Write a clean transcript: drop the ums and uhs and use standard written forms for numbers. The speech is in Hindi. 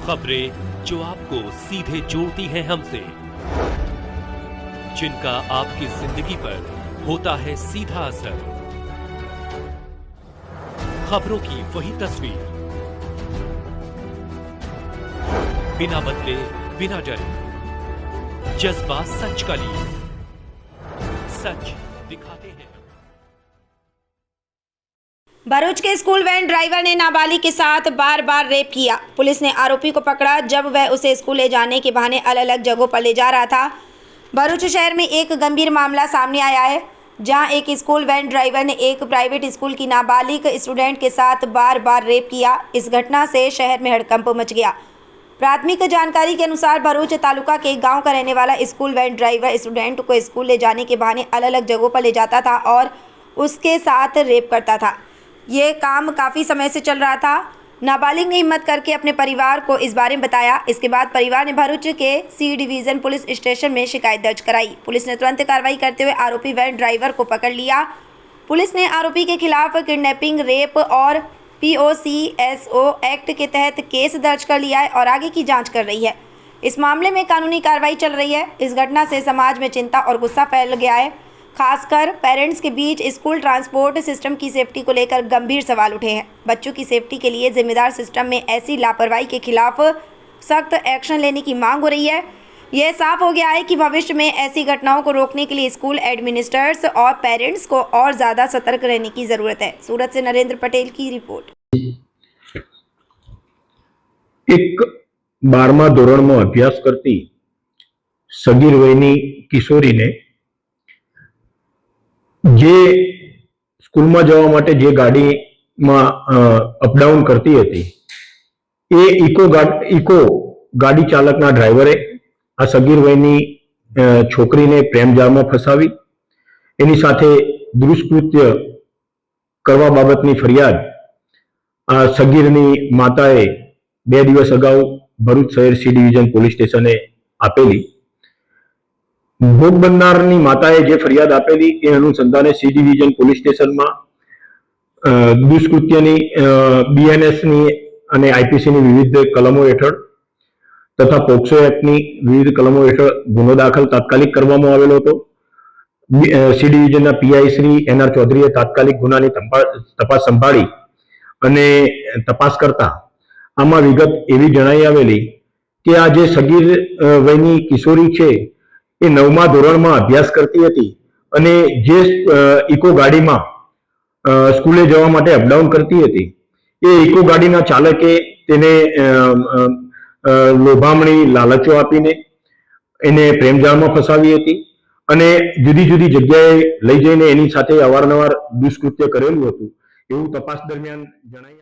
खबरें जो आपको सीधे जोड़ती हैं हमसे, जिनका आपकी जिंदगी पर होता है सीधा असर। खबरों की वही तस्वीर, बिना बदले बिना डरे, जज्बा सच का लिए, सच दिखाते हैं। भरूच के स्कूल वैन ड्राइवर ने नाबालिग के साथ बार बार रेप किया। पुलिस ने आरोपी को पकड़ा जब वह उसे स्कूल ले जाने के बहाने अलग अलग जगहों पर ले जा रहा था। भरूच शहर में एक गंभीर मामला सामने आया है, जहां एक स्कूल वैन ड्राइवर ने एक प्राइवेट स्कूल की नाबालिग स्टूडेंट के साथ बार बार रेप किया। इस घटना से शहर में हड़कंप मच गया। प्राथमिक जानकारी के अनुसार भरूच तालुका के एक गाँव का रहने वाला स्कूल वैन ड्राइवर स्टूडेंट को स्कूल ले जाने के बहाने अलग अलग जगहों पर ले जाता था और उसके साथ रेप करता था। ये काम काफ़ी समय से चल रहा था। नाबालिग ने हिम्मत करके अपने परिवार को इस बारे में बताया। इसके बाद परिवार ने भरूच के सी डिवीज़न पुलिस स्टेशन में शिकायत दर्ज कराई। पुलिस ने तुरंत कार्रवाई करते हुए आरोपी वैन ड्राइवर को पकड़ लिया। पुलिस ने आरोपी के खिलाफ किडनैपिंग, रेप और POCSO एक्ट के तहत केस दर्ज कर लिया है और आगे की जाँच कर रही है। इस मामले में कानूनी कार्रवाई चल रही है। इस घटना से समाज में चिंता और गुस्सा फैल गया है। खासकर पेरेंट्स के बीच स्कूल ट्रांसपोर्ट सिस्टम की सेफ्टी को लेकर गंभीर सवाल उठे हैं। बच्चों की सेफ्टी के लिए जिम्मेदार सिस्टम में ऐसी लापरवाही के खिलाफ सख्त एक्शन लेने की मांग हो रही है। यह साफ हो गया है कि भविष्य में ऐसी घटनाओं को रोकने के लिए स्कूल एडमिनिस्ट्रेटर्स और पेरेंट्स को और ज़्यादा सतर्क रहने की ज़रूरत है। सूरत से नरेंद्र पटेल की रिपोर्ट। एक 12મા ધોરણમાં અભ્યાસ કરતી સગીર વયની કિશોરીને જે સ્કૂલમાં જવા માટે જે ગાડીમાં અપડાઉન કરતી હતી એ ઇકો ગાડી ચાલકના ડ્રાઈવરે આ સગીર વયની છોકરીને પ્રેમજાળમાં ફસાવી એની સાથે દુષ્કૃત્ય કરવા બાબતની ફરિયાદ આ સગીરની માતાએ 2 દિવસ અગાઉ ભરૂચ શહેર સી ડિવિઝન પોલીસ સ્ટેશને આપેલી। ભોગ બનનારની માતાએ જે ફરિયાદ આપેલી એ અનુસંધાને સી ડિવિઝન પોલીસ સ્ટેશનમાં દુષ્કૃત્યની BNS ની અને IPC ની વિવિધ કલમો હેઠળ તથા પોક્સો એક્ટની વિવિધ કલમો હેઠળ ગુનો દાખલ તાત્કાલિક કરવામાં આવેલો હતો। સી ડિવિઝનના PI શ્રી NR ચૌધરીએ તાત્કાલિક ગુનાની તપાસ સંભાળી અને તપાસ કરતા આમાં વિગત એવી જણાઈ આવેલી કે આ જે સગીર વયની કિશોરી છે એ 9મા ધોરણમાં અભ્યાસ કરતી હતી અને જે ઇકો ગાડીમાં સ્કૂલે જવા માટે અપડાઉન કરતી હતી એ ઇકો ગાડીના ચાલકે તેને લોભામણી લાલચો આપીને એને પ્રેમજાળમાં ફસાવી હતી અને જુદી જુદી જગ્યાએ લઈ જઈને એની સાથે અવારનવાર દુષ્કૃત્ય કરેલું હતું એવું તપાસ દરમિયાન જણાઈ।